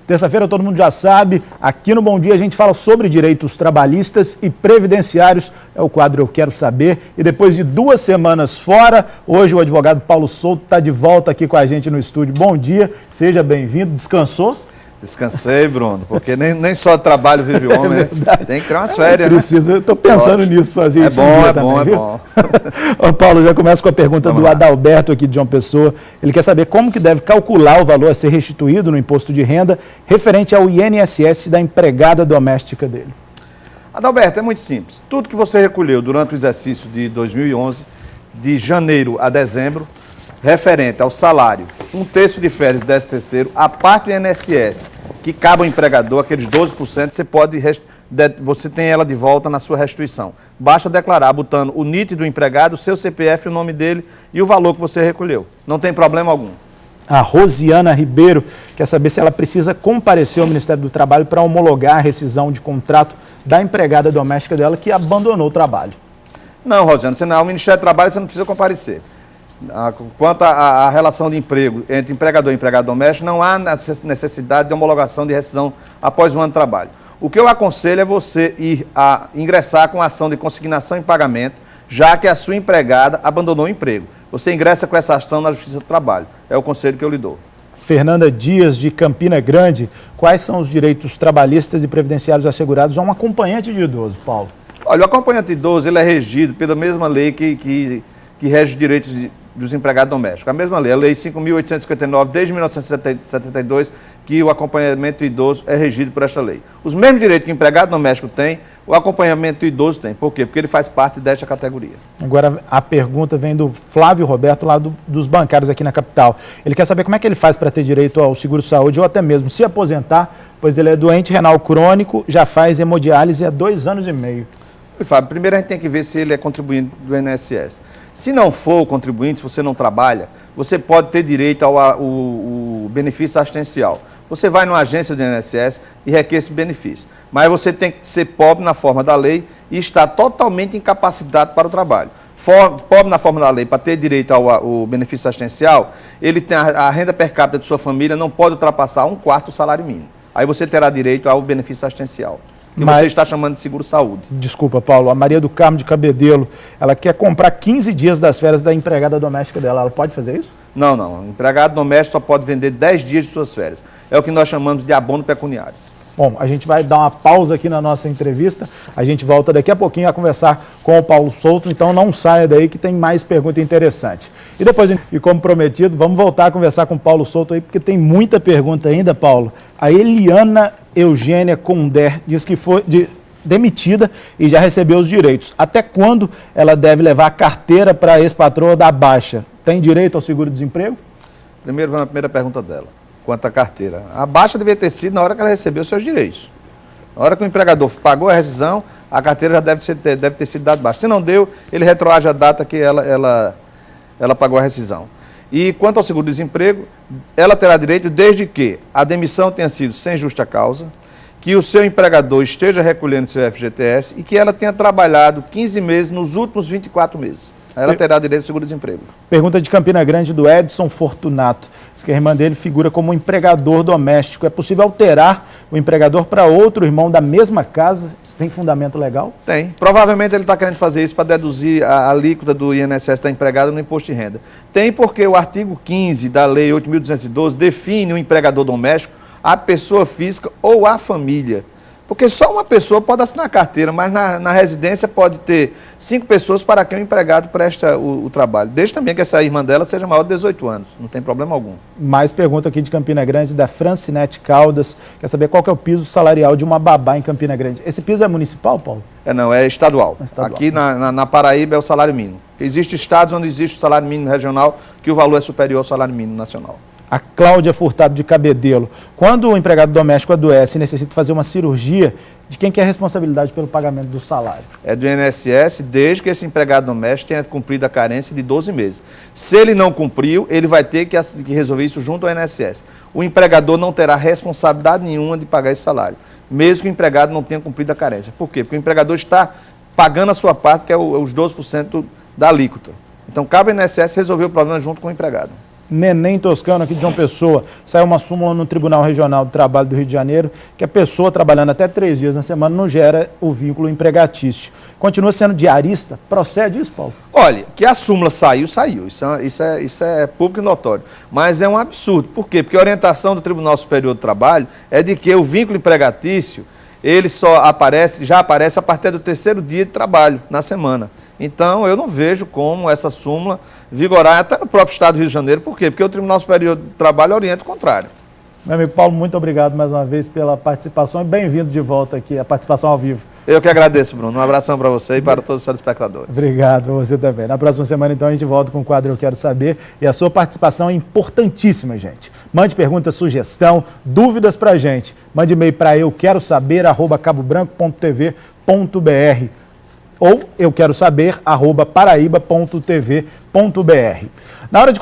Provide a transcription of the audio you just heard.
Terça-feira todo mundo já sabe, aqui no Bom Dia a gente fala sobre direitos trabalhistas e previdenciários, é o quadro Eu Quero Saber. E depois de 2 semanas fora, hoje o advogado Paulo Souto está de volta aqui com a gente no estúdio. Bom dia, seja bem-vindo, descansou? Descansei, Bruno, porque nem só trabalho vive o homem, né? Tem que criar umas férias, Preciso, né? Eu estou pensando nisso, fazer isso um dia também, viu? Bom. Ô, Paulo, já começa com a pergunta do Adalberto aqui de João Pessoa. Ele quer saber como que deve calcular o valor a ser restituído no imposto de renda referente ao INSS da empregada doméstica dele. Adalberto, é muito simples. Tudo que você recolheu durante o exercício de 2011, de janeiro a dezembro, referente ao salário, 1/3 de férias e 13º, a parte do INSS, que cabe ao empregador, aqueles 12%, você tem ela de volta na sua restituição. Basta declarar, botando o NIT do empregado, o seu CPF, o nome dele e o valor que você recolheu. Não tem problema algum. A Rosiana Ribeiro quer saber se ela precisa comparecer ao Ministério do Trabalho para homologar a rescisão de contrato da empregada doméstica dela que abandonou o trabalho. Não, Rosiana, você não é o Ministério do Trabalho, você não precisa comparecer. Quanto à relação de emprego entre empregador e empregado doméstico, não há necessidade de homologação de rescisão após 1 ano de trabalho. O que eu aconselho é você ingressar com ação de consignação em pagamento, já que a sua empregada abandonou o emprego. Você ingressa com essa ação na Justiça do Trabalho. É o conselho que eu lhe dou. Fernanda Dias, de Campina Grande, quais são os direitos trabalhistas e previdenciários assegurados a um acompanhante de idoso, Paulo? Olha, o acompanhante de idoso ele é regido pela mesma lei que rege os direitos dos empregados domésticos. A mesma lei, a Lei 5.859, desde 1972, que o acompanhamento do idoso é regido por esta lei. Os mesmos direitos que o empregado doméstico tem, o acompanhamento do idoso tem. Por quê? Porque ele faz parte desta categoria. Agora, a pergunta vem do Flávio Roberto, lá dos bancários aqui na capital. Ele quer saber como é que ele faz para ter direito ao seguro-saúde ou até mesmo se aposentar, pois ele é doente renal crônico, já faz hemodiálise há 2 anos e meio. Fábio, primeiro a gente tem que ver se ele é contribuinte do INSS. Se não for contribuinte, se você não trabalha, você pode ter direito ao benefício assistencial. Você vai numa agência do INSS e requer esse benefício. Mas você tem que ser pobre na forma da lei e estar totalmente incapacitado para o trabalho. Pobre na forma da lei, para ter direito ao benefício assistencial, ele tem a renda per capita de sua família não pode ultrapassar 1/4 do salário mínimo. Aí você terá direito ao benefício assistencial, que você está chamando de seguro-saúde. Desculpa, Paulo. A Maria do Carmo de Cabedelo, ela quer comprar 15 dias das férias da empregada doméstica dela. Ela pode fazer isso? Não, não. O empregado doméstico só pode vender 10 dias de suas férias. É o que nós chamamos de abono pecuniário. Bom, a gente vai dar uma pausa aqui na nossa entrevista. A gente volta daqui a pouquinho a conversar com o Paulo Souto, então não saia daí que tem mais pergunta interessante. E depois, e como prometido, vamos voltar a conversar com o Paulo Souto aí, porque tem muita pergunta ainda, Paulo. A Eliana Eugênia Condé diz que foi demitida e já recebeu os direitos. Até quando ela deve levar a carteira para a ex-patroa da baixa? Tem direito ao seguro-desemprego? Primeiro, vamos à primeira pergunta dela, quanto à carteira. A baixa devia ter sido na hora que ela recebeu os seus direitos. Na hora que o empregador pagou a rescisão, a carteira já deve ter sido dada baixa. Se não deu, ele retroage a data que ela pagou a rescisão. E quanto ao seguro-desemprego, ela terá direito desde que a demissão tenha sido sem justa causa, que o seu empregador esteja recolhendo seu FGTS e que ela tenha trabalhado 15 meses nos últimos 24 meses. Aí ela terá direito ao seguro-desemprego. Pergunta de Campina Grande do Edson Fortunato. Diz que a irmã dele figura como um empregador doméstico. É possível alterar o empregador para outro irmão da mesma casa? Isso tem fundamento legal? Tem. Provavelmente ele está querendo fazer isso para deduzir a alíquota do INSS da empregada no imposto de renda. Tem porque o artigo 15 da Lei 8.212 define o empregador doméstico a pessoa física ou a família. Porque só uma pessoa pode assinar a carteira, mas na residência pode ter 5 pessoas para quem o empregado presta o trabalho. Desde também que essa irmã dela seja maior de 18 anos, não tem problema algum. Mais pergunta aqui de Campina Grande, da Francinete Caldas. Quer saber qual que é o piso salarial de uma babá em Campina Grande? Esse piso é municipal, Paulo? Não, é estadual. Aqui na Paraíba é o salário mínimo. Existem estados onde existe o salário mínimo regional, que o valor é superior ao salário mínimo nacional. A Cláudia Furtado de Cabedelo. Quando o empregado doméstico adoece e necessita fazer uma cirurgia, de quem que é a responsabilidade pelo pagamento do salário? É do INSS, desde que esse empregado doméstico tenha cumprido a carência de 12 meses. Se ele não cumpriu, ele vai ter que resolver isso junto ao INSS. O empregador não terá responsabilidade nenhuma de pagar esse salário, mesmo que o empregado não tenha cumprido a carência. Por quê? Porque o empregador está pagando a sua parte, que é os 12% da alíquota. Então, cabe ao INSS resolver o problema junto com o empregado. Neném Toscano, aqui de João Pessoa, saiu uma súmula no Tribunal Regional do Trabalho do Rio de Janeiro que a pessoa trabalhando até 3 dias na semana não gera o vínculo empregatício. Continua sendo diarista? Procede isso, Paulo? Olha, que a súmula saiu. Isso é público e notório. Mas é um absurdo. Por quê? Porque a orientação do Tribunal Superior do Trabalho é de que o vínculo empregatício, ele já aparece a partir do 3º dia de trabalho na semana. Então, eu não vejo como essa súmula vigorar até no próprio Estado do Rio de Janeiro. Por quê? Porque o Tribunal Superior do Trabalho orienta o contrário. Meu amigo Paulo, muito obrigado mais uma vez pela participação e bem-vindo de volta aqui, a participação ao vivo. Eu que agradeço, Bruno. Um abração para você e para todos os telespectadores. Obrigado, para você também. Na próxima semana, então, a gente volta com o quadro Eu Quero Saber e a sua participação é importantíssima, gente. Mande pergunta, sugestão, dúvidas para a gente. Mande e-mail para euquerosaber@cabobranco.tv.br ou euquerosaber@paraíba.tv.br. Na hora de